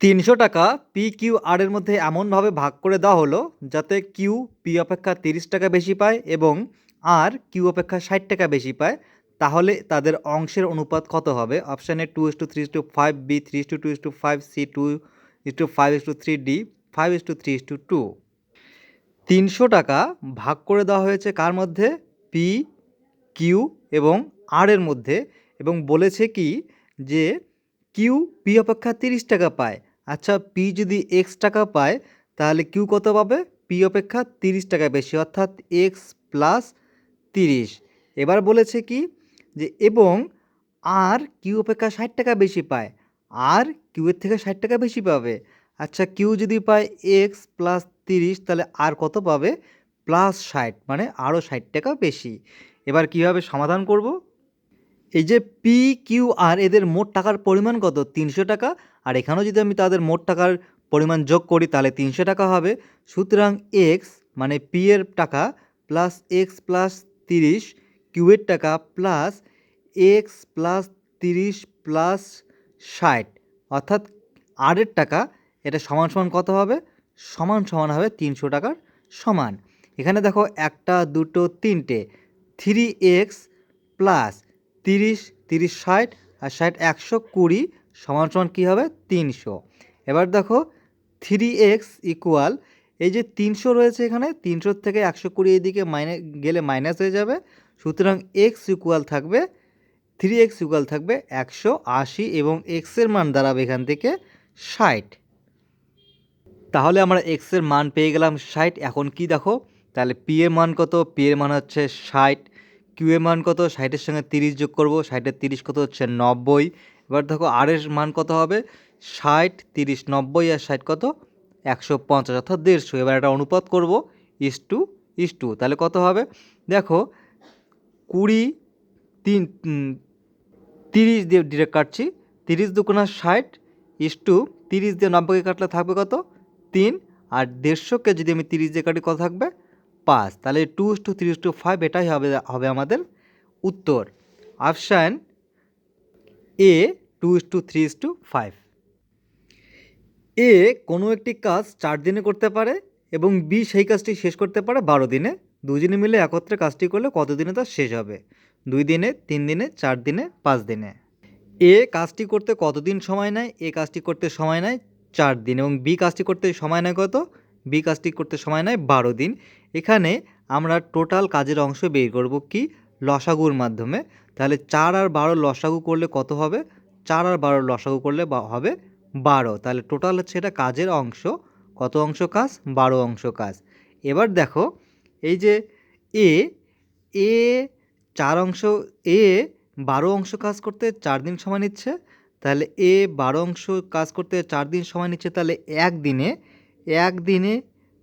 ৩০০ টাকা P Q R এর মধ্যে এমনভাবে ভাগ করে দেওয়া হলো যাতে কিউ পি অপেক্ষা ৩০ টাকা বেশি পায় এবং আর কিউ অপেক্ষা ৬০ টাকা বেশি পায়। তাহলে তাদের অংশের অনুপাত কত হবে? Option A 2:3:5, B 3:2:5, C 2:5:3, D 5:3:2। ৩০০ টাকা ভাগ করে দেওয়া হয়েছে কার মধ্যে? পি কিউ এবং আর এর মধ্যে, এবং বলেছে কি যে কিউ পি অপেক্ষা ৩০ টাকা পায়। আচ্ছা, পি যদি এক্স টাকা পায় তাহলে কিউ কত পাবে? পি অপেক্ষা ৩০ টাকা বেশি, অর্থাৎ এক্স প্লাস ৩০। এবার বলেছে কি যে এবং আর কিউ অপেক্ষা ৬০ টাকা বেশি পায়, আর কিউ এর থেকে ৬০ টাকা বেশি পাবে। আচ্ছা, কিউ যদি পায় এক্স প্লাস ৩০ তাহলে আর কত পাবে? প্লাস ৬০, মানে আরও ৬০ টাকা বেশি। এবার কীভাবে সমাধান করব? এই যে পি কিউ আর এদের মোট টাকার পরিমাণ কত? ৩০০ টাকা। আর এখানেও যদি আমি তাদের মোট টাকার পরিমাণ যোগ করি তাহলে ৩০০ টাকা হবে। সুতরাং এক্স মানে পি এর টাকা প্লাস এক্স প্লাস ৩০, কিউ এর টাকা প্লাস এক্স প্লাস ৩০ প্লাস ৬০, অর্থাৎ আর এর টাকা, এটা সমান সমান কত হবে? সমান সমান হবে ৩০০ টাকার সমান। এখানে দেখো একটা দুটো তিনটে, 3x প্লাস 30, 30 60 আর 60 120 সমান সমান কী হবে? 300। এবার দেখো 3x ইকুয়াল, এই যে 300 রয়েছে এখানে, 300 থেকে 120 এদিকে গেলে মাইনাস হয়ে যাবে। সুতরাং x ইকুয়াল থাকবে 3x ইকুয়াল থাকবে 180 এবং x এর মান দাঁড়াবে এখান থেকে 60। তাহলে আমরা x এর মান পেয়ে গেলাম 60। এখন কি দেখো, তাহলে পি এর মান কত? পি এর মান হচ্ছে 60। কিউ এর মান কত? 60-এর সঙ্গে 30 যোগ করবো, 60-এর 30 কত হচ্ছে? 90। এবার দেখো আর এর মান কত হবে? 60, 30, 90 আর 60 কত? 150, অর্থাৎ 150। এবার একটা অনুপাত করব, ইস টু। তাহলে কত হবে? দেখো 20, 30 দিয়ে ডিরেক্ট কাটছি, 30 দুগুণা 60 ইস টু 30 দিয়ে 90কে কাটলে থাকবে কত? 3। আর 150কে যদি আমি 30 দিয়ে কাটি কত থাকবে? 5। তাহলে 2:3:5 এটাই হবে আমাদের উত্তর। Option A 2:3:5। এ কোনো একটি কাজ 4 দিনে করতে পারে এবং বি সেই কাজটি শেষ করতে পারে 12 দিনে। দুজনে মিলে একত্রে কাজটি করলে কত দিনে তা শেষ হবে? 2 দিনে, 3 দিনে, 4 দিনে, 5 দিনে। এ কাজটি করতে কতদিন সময় নেয়? এ কাজটি করতে সময় নেয় 4 দিন এবং বি কাজটি করতে সময় নেয় কত? বি কাজটি করতে সময় নেয় 12 দিন। এখানে আমরা টোটাল কাজের অংশ বের করব কি? লসাগুর মাধ্যমে। তাহলে 4 আর 12 লসাগু করলে কত হবে? 4 আর 12 লসাগু করলে হবে 12। তাহলে টোটাল হচ্ছে এটা কাজের অংশ। কত অংশ কাজ? 12 অংশ কাজ। এবার দেখো এই যে এ এ 4 অংশ, এ 12 অংশ কাজ করতে 4 দিন সময় নিচ্ছে। তাহলে এ 12 অংশ কাজ করতে 4 দিন সময় নিচ্ছে, তাহলে একদিনে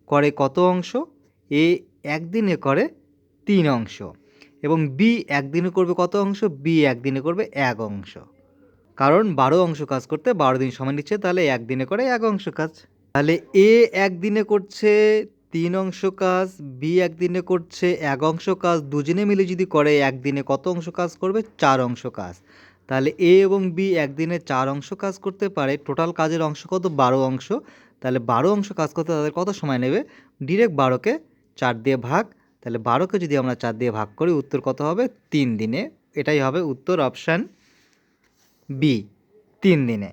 করে কত অংশ? এ একদিনে করে 3 অংশ। এবং বি একদিনে করবে কত অংশ? বি একদিনে করবে 1 অংশ। কারণ 12 অংশ কাজ করতে 12 দিন সময় নিচ্ছে, তাহলে একদিনে করে 1 অংশ কাজ। তাহলে এ একদিনে করছে 3 অংশ কাজ, বি একদিনে করছে 1 অংশ কাজ। দুজনে মিলে যদি করে একদিনে কত অংশ কাজ করবে? 4 অংশ কাজ। তাহলে এ এবং বি একদিনে 4 অংশ কাজ করতে পারে। টোটাল কাজের অংশ কত? 12 অংশ। তাহলে 12 অংশ কাজ করতে তাদের কত সময় নেবে? ডিরেক্ট 12কে 4 দিয়ে ভাগ। তাহলে 12কে যদি আমরা 4 দিয়ে ভাগ করি উত্তর কত হবে? 3 দিনে। এটাই হবে উত্তর, অপশান বি, 3 দিনে।